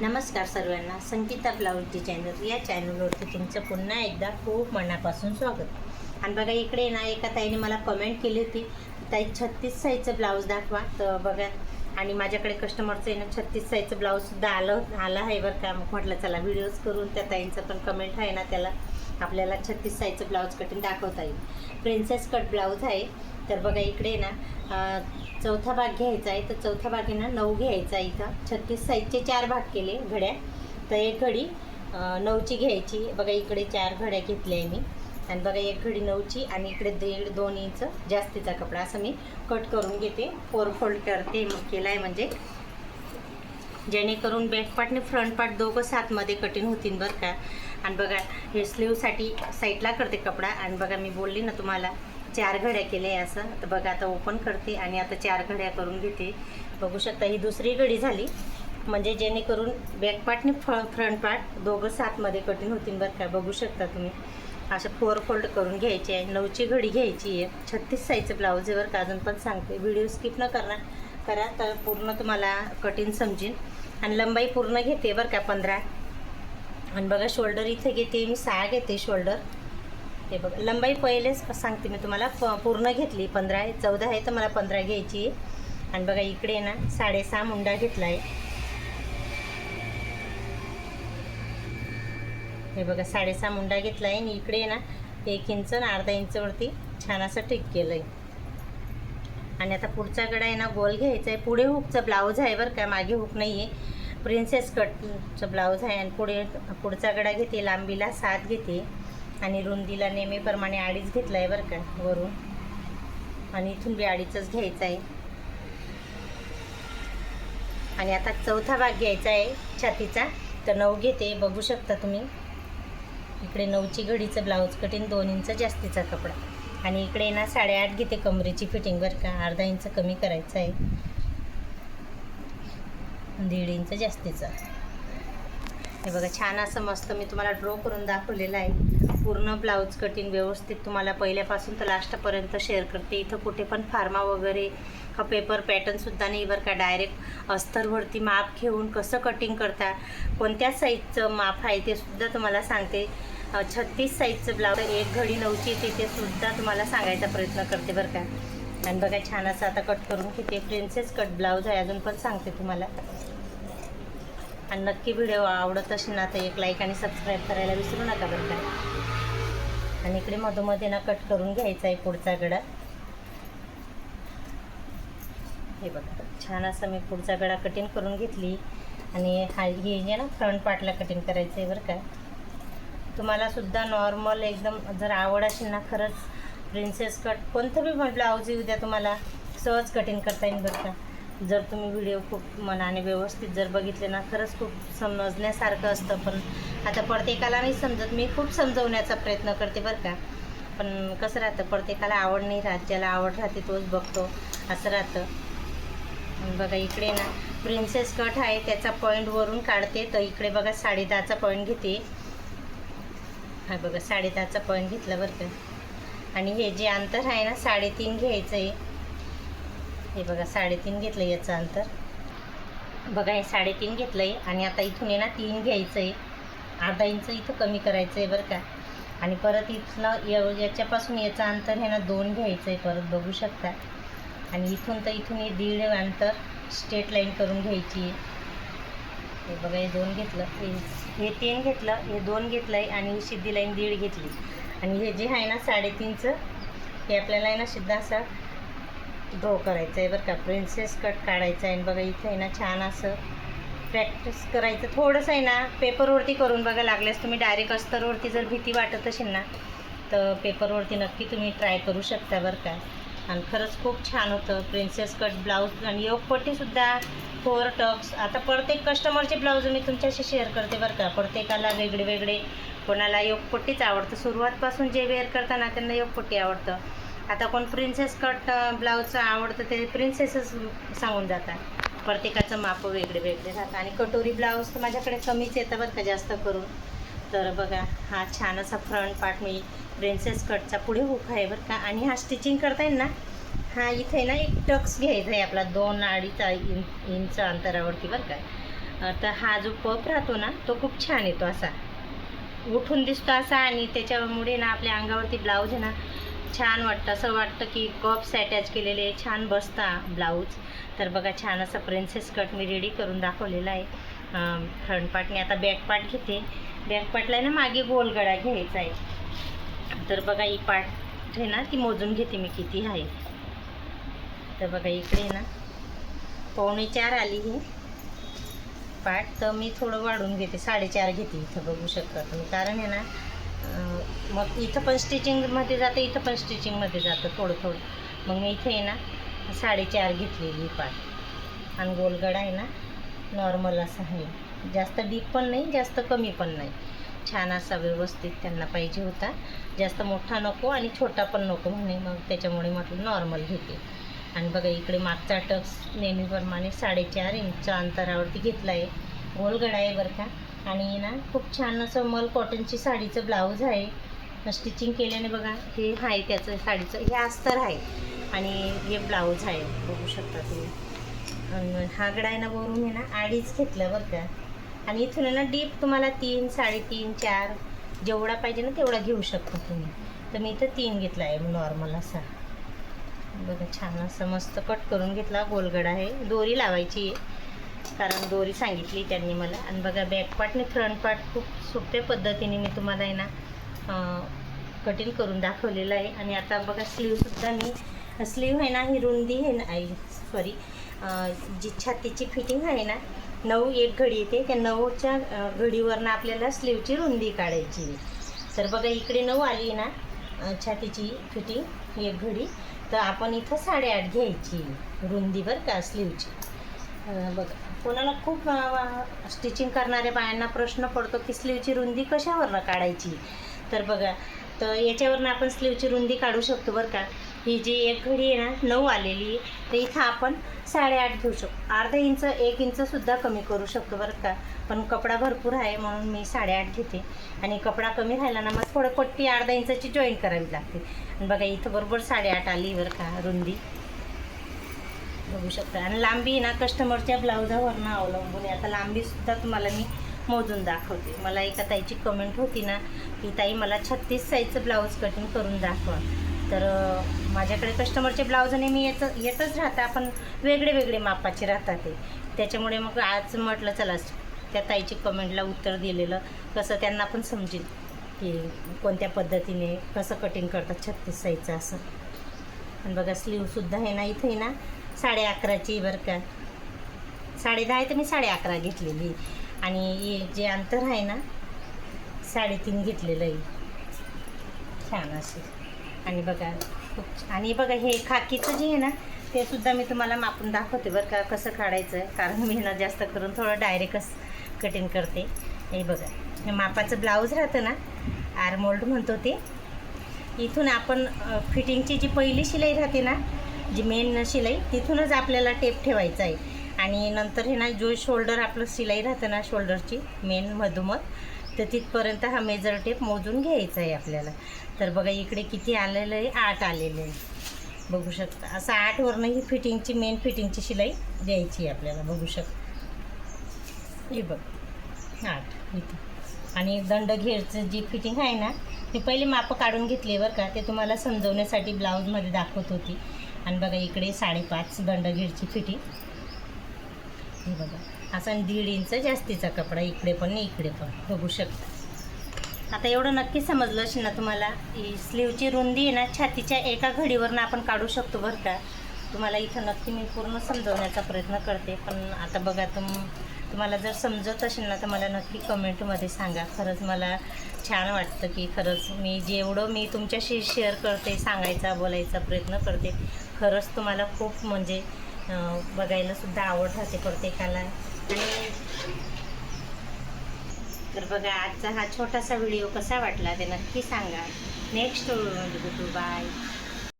नमस्कार सर्वांना, Sangeeta blouse designer या चॅनलवरती तुमचं पुन्हा एकदा खूप मनापासून स्वागत. आणि बघा इकडे ना एका ताईने मला कमेंट केली होती, ताई 36 साईजचं ब्लाऊज दाखवा. तर बघा, आणि माझ्याकडे कस्टमरचं आहे ना 36 साईजचं ब्लाऊजसुद्धा आला आहे बरं का. मग म्हटलं चला व्हिडिओज करून त्या ताईंचं पण कमेंट आहे ना त्याला आपल्याला 36 साईजचं ब्लाऊज कटिंग दाखवता येईल. प्रिन्सेस कट ब्लाऊज आहे. तर बघा इकडे ना चौथा भाग घ्यायचा आहे. तर चौथा भाग आहे ना 9 घ्यायचा आहे. इथं 36 साईजचे 4 भाग केले घड्या. तर एक घडी 9ची घ्यायची. बघा इकडे 4 घड्या घेतल्या आहे मी. आणि बघा एक घडी 9ची आणि इकडे 1.5-2 इंच जास्तीचा कपडा असं मी कट करून घेते. 4 फोल्ड करते मग केला आहे, म्हणजे जेणेकरून बॅक पार्ट आणि फ्रंट पार्ट दोघं साथमध्ये कटिंग होतील बरं का. आणि बघा हे स्लीवसाठी साईडला करते कपडा. आणि बघा मी बोलली ना तुम्हाला 4 घड्या केल्या आहे असं. तर बघा आता ओपन करते आणि आता 4 घड्या करून घेते. बघू शकता ही दुसरी घडी झाली, म्हणजे जेणेकरून बॅक पार्ट आणि फ्रंट पार्ट दोघं साथमध्ये कटिंग होतील बरं का. बघू शकता तुम्ही असं 4 फोल्ड करून घ्यायचे आहे. 9ची घडी घ्यायची आहे. 36 साईजचं ब्लाऊज आहे बरं का. अजून पण सांगते, व्हिडिओ स्किप न करा तर पूर्ण तुम्हाला कटिंग समजेल. आणि लंबाई पूर्ण घेते बरं का 15. आणि बघा शोल्डर इथे घेते मी 6 घेते शोल्डर. हे बघा लंबाई पहिलेच सांगते मी तुम्हाला पूर्ण घेतली 15 आहे. 14 आहे तर मला 15 घ्यायची आहे. आणि बघा इकडे ना 6.5 मुंडा घेतला आहे. हे बघा 6.5 मुंडा घेतला आहे. आणि इकडे ना 1 इंच आणि अर्धा इंचवरती छान असं टिक केलं आहे. आणि आता पुढचा गडा आहे ना गोल घ्यायचा आहे. पुढे हुकचं ब्लाऊज आहे बरं का, मागे हुक नाही आहे. प्रिन्सेस कटचं ब्लाऊज आहे. आणि पुढचा गडा घेते. लांबीला 7 घेते आणि रुंदीला नेहमीप्रमाणे 2.5 घेतला आहे बरं का वरून. आणि इथून बी 2.5च घ्यायचा आहे. आणि आता चौथा भाग घ्यायचा आहे छातीचा. तर 9 घेते. बघू शकता तुम्ही इकडे 9ची घडीचं ब्लाऊज कटिंग 2 इंच जास्तीचा कपडा. आणि इकडे ना 8.5 घेते कमरेची फिटिंग बरं का. अर्धा इंच कमी करायचं आहे. 1.5 इंच जास्तीचा. हे बघा छान असं मस्त मी तुम्हाला ड्रॉ करून दाखवलेलं आहे. पूर्ण ब्लाऊज कटिंग व्यवस्थित तुम्हाला पहिल्यापासून तर लास्टपर्यंत शेअर करते. इथं कुठे पण फार्मा वगैरे हा पेपर पॅटर्नसुद्धा नाही बरं का. डायरेक्ट अस्तरवरती माप घेऊन कसं कटिंग करता, कोणत्या साईजचं माप आहे ते सुद्धा तुम्हाला सांगते. 36 साईजचं ब्लाऊज एक घडी 9ची ते सुद्धा तुम्हाला सांगायचा प्रयत्न करते बरं का. आणि बघा छान असं आता कट करून घेते. प्रिन्सेस कट ब्लाऊज आहे. अजून पण सांगते तुम्हाला. आणि नक्की व्हिडिओ आवडत असेल ना तर एक लाईक आणि सबस्क्राईब करायला विसरू नका बरं का. आणि इकडे मधोमध्ये ना कट करून घ्यायचा आहे पुढचा गडा. हे बघा छान असं मी पुढचा गडा कटिंग करून घेतली. आणि हे जे ना फ्रंट पार्टला कटिंग करायचं आहे बरं का. तुम्हाला सुद्धा नॉर्मल एकदम जर आवड असेल ना खरंच प्रिन्सेस कट कोणतं बी ब्लाऊज येऊ द्या तुम्हाला सहज कटिंग करता येईल बरं का. जर तुम्ही व्हिडिओ खूप मनाने व्यवस्थित जर बघितले ना खरंच खूप समजण्यासारखं असतं. पण आता प्रत्येकाला नाही समजत. मी खूप समजवण्याचा प्रयत्न करते बरं का. पण कसं राहतं, प्रत्येकाला आवड नाही राहत. ज्याला आवड राहते तोच बघतो असं राहतं. बघा इकडे ना प्रिन्सेस कट आहे त्याचा पॉईंट वरून काढते. तर इकडे बघा 10.5चा पॉईंट घेते. हा बघा 10.5चा पॉईंट घेतला बरं का. आणि हे जे अंतर आहे ना 3.5 घ्यायचं आहे. हे बघा 3.5 घेतलं याचं अंतर. बघा हे 3.5 घेतलं आहे. आणि आता इथून आहे ना 3 घ्यायचं आहे. अर्धा इंच इथं कमी करायचं आहे बरं का. आणि परत इथलं याच्यापासून याचं अंतर आहे ना 2 घ्यायचं आहे परत. बघू शकता. आणि इथून तर इथून हे 1.5 अंतर स्ट्रेट लाईन करून घ्यायची आहे. हे बघा हे 2 घेतलं, हे 3 घेतलं, हे 2 घेतलं आहे. आणि ही सिद्धी लाईन 1.5 घेतली. आणि हे जे आहे ना 3.5चं हे आपल्याला आहे ना सिद्धा असा ड्रॉ करायचं आहे बरं का. प्रिन्सेस कट काढायचं आहे. आणि बघा इथं आहे ना छान असं प्रॅक्टिस करायचं थोडंसं आहे ना. पेपरवरती करून बघा. लागल्यास तुम्ही डायरेक्ट अस्तरवरती जर भीती वाटत असेल ना तर पेपरवरती नक्की तुम्ही ट्राय करू शकता बरं का. आणि खरंच खूप छान होतं प्रिन्सेस कट ब्लाऊज. आणि योगपट्टीसुद्धा 4 टक्स. आता प्रत्येक कस्टमरचे ब्लाऊज मी तुमच्याशी शेअर करते बरं का. प्रत्येकाला वेगळे वेगळे, कोणाला योगपट्टीच आवडतं. सुरुवातपासून जे वेअर करताना त्यांना योगपट्टी आवडतं. आता कोण प्रिन्सेस कट ब्लाऊजचं आवडतं ते प्रिन्सेसच सांगून जातात. प्रत्येकाचं माप वेगळे वेगळे राहतं. आणि कटोरी ब्लाऊज तर माझ्याकडे कमीच येतं बरं का जास्त करून. तर बघा हा छान असा फ्रंट पार्ट मी प्रिन्सेस कटचा पुढे हुक आहे बरं का. आणि हा स्टिचिंग करता येईल ना हा इथे ना एक टक्स घ्यायचा आहे आपला 2-2.5 इंच अंतरावरती बरं का. तर हा जो पफ राहतो ना तो खूप छान येतो, असा उठून दिसतो असा, आणि त्याच्यामुळे ना आपल्या अंगावरती ब्लाऊज आहे ना छान वाटतं, असं वाटतं की कप्स अटॅच केलेले छान बसता ब्लाऊज. तर बघा छान असा प्रिन्सेस कट मी रेडी करून दाखवलेला आहे फ्रंट पार्टने. आता बॅक पार्ट घेते. बॅक पार्टला ना मागे गोल गळा घ्यायचा आहे. तर बघा ही पार्ट आहे ना ती मोजून घेते मी किती आहे. तर बघा इकडे ना 4.25 आली ही पार्ट, तर मी थोडं वाढून घेते, 4.5 घेते इथं, बघू शकता तुम्ही. कारण आहे ना मग इथं पण स्टिचिंगमध्ये जातं, इथं पण स्टिचिंगमध्ये जातं थोडं थोडं. मग मी इथे आहे ना 4.5 घेतलेली पार्ट. आणि गोलगडा आहे ना नॉर्मल असा आहे, जास्त डीप पण नाही जास्त कमी पण नाही, छान असा व्यवस्थित त्यांना पाहिजे होता. जास्त मोठा नको आणि छोटा पण नको म्हणे, मग त्याच्यामुळे म्हटलं नॉर्मल घेते. आणि बघा इकडे मागचा टक्स नेहमीप्रमाणे 4.5 इंच अंतरावरती घेतला आहे. गोलगडा आहे बरं का. आणि ना खूप छान असं मल कॉटनची साडीचं ब्लाऊज आहे, स्टिचिंग केल्याने बघा हे आहे त्याचं साडीचं, हे अस्तर आहे आणि हे ब्लाऊज आहे, बघू शकता तुम्ही. आणि हा गडा आहे ना वरून आहे ना 2.5 घेतलं बरं का. आणि इथून आहे ना डीप तुम्हाला 3, 3.5, 4 जेवढा पाहिजे ना तेवढा घेऊ शकता तुम्ही. तर मी इथं 3 घेतला आहे नॉर्मल असा. बघा छान असं मस्त कट करून घेतला. गोलगडा आहे, दोरी लावायची आहे कारण दोरी सांगितली त्यांनी मला. आणि बघा बॅक पार्ट आणि फ्रंट पार्ट खूप सोप्या पद्धतीने मी तुम्हाला आहे ना कटिंग करून दाखवलेलं आहे. आणि आता बघा स्लीवसुद्धा मी स्लीव आहे ना ही रुंदी आहे ना सॉरी जी छातीची फिटिंग आहे ना 9 एक घडी येते, त्या 9च्या घडीवरनं आपल्याला स्लीवची रुंदी काढायची. तर बघा इकडे 9 आली ना छातीची फिटिंग एक घडी, तर आपण इथं 8.5 घ्यायची रुंदी बरं का स्लीवची. बघा कोणाला खूप स्टिचिंग करणाऱ्या बायांना प्रश्न पडतो की स्लीवची रुंदी कशावरनं काढायची. तर बघा तर याच्यावरनं आपण स्लीवची रुंदी काढू शकतो बरं का. ही जी एक घडी आहे ना 9 आलेली, तर इथं आपण 8.5 घेऊ शकतो. अर्धा इंच 1 इंचसुद्धा कमी करू शकतो बरं का. पण कपडा भरपूर आहे म्हणून मी 8.5 घेते. आणि कपडा कमी राहिला ना मग थोडं पट्टी अर्धा इंचाची जॉईंट करावी लागते. आणि बघा इथं बरोबर 8.5 आली बरं का रुंदी, बघू शकता. आणि लांबी ना कस्टमरच्या ब्लाऊजावरनं अवलंबून आहे. आता लांबीसुद्धा तुम्हाला मी मोजून दाखवते. मला एका ताईची कमेंट होती ना की ताई मला 36 साईजचं ब्लाऊज कटिंग करून दाखवा. तर माझ्याकडे कस्टमरचे ब्लाऊज नेहमी येतच राहतं, आपण वेगळे वेगळे मापाचे राहतात ते. त्याच्यामुळे मग आज म्हटलं चला त्या ताईची कमेंटला उत्तर दिलेलं, कसं त्यांना पण समजेल की कोणत्या पद्धतीने कसं कटिंग करतात 36 साईजचं असं. आणि बघा स्लीवसुद्धा आहे ना इथे ना 11.5ची बरं का. 10.5 आहे तर मी 11.5 घेतलेली. आणि जे अंतर आहे ना 3.5 घेतलेलं आहे छान असे. आणि बघा खूप. आणि बघा हे खाकीचं जे आहे ना ते सुद्धा मी तुम्हाला मापून दाखवते बरं का कसं काढायचं, कारण मी ना जास्त करून थोडं डायरेक्टच कटिंग करते. हे बघा हे मापाचं ब्लाऊज राहतं ना आर्मोल्ड म्हणतो ते. इथून आपण फिटिंगची जी पहिली शिलाई राहते ना जी मेन शिलाई तिथूनच आपल्याला टेप ठेवायचा आहे. आणि नंतर हे ना जो शोल्डर आपलं शिलाई राहतं ना शोल्डरची मेन मधोमध, तर तिथपर्यंत हा मेजर टेप मोजून घ्यायचा आहे आपल्याला. तर बघा इकडे किती आलेलं आहे 8 आलेलं आहे, बघू शकता. असं 8 वरनं ही फिटिंगची मेन फिटिंगची शिलाई द्यायची आहे आपल्याला, बघू शकता. हे बघ 8 इथं. आणि दंडघेरचं जी फिटिंग आहे ना ती पहिले मापं काढून घेतली बरं का, ते तुम्हाला समजवण्यासाठी ब्लाऊजमध्ये दाखवत होती. आणि बघा इकडे 5.5 दंडघेरची फिटिंग. हे बघा असा 1.5 इंच जास्तीचा कपडा इकडे पण इकडे पण, बघू शकता. आता एवढं नक्की समजलं असेल ना तुम्हाला. ही स्लीवची रुंदी आहे ना छातीच्या एका घडीवरनं आपण काढू शकतो बरं का. तुम्हाला इथं नक्की मी पूर्ण समजवण्याचा प्रयत्न करते. पण आता बघा तुम्हाला जर समजत असेल ना तर मला नक्की कमेंटमध्ये सांगा. खरंच मला छान वाटतं की खरंच मी जेवढं मी तुमच्याशी शेअर करते, सांगायचा बोलायचा प्रयत्न करते, खरंच तुम्हाला खूप म्हणजे बघायलासुद्धा आवड राहते प्रत्येकाला. आणि तर बघा आजचा हा छोटासा व्हिडिओ कसा वाटला ते नक्की सांगा. नेक्स्ट व्हिडिओमध्ये भेटू. बाय.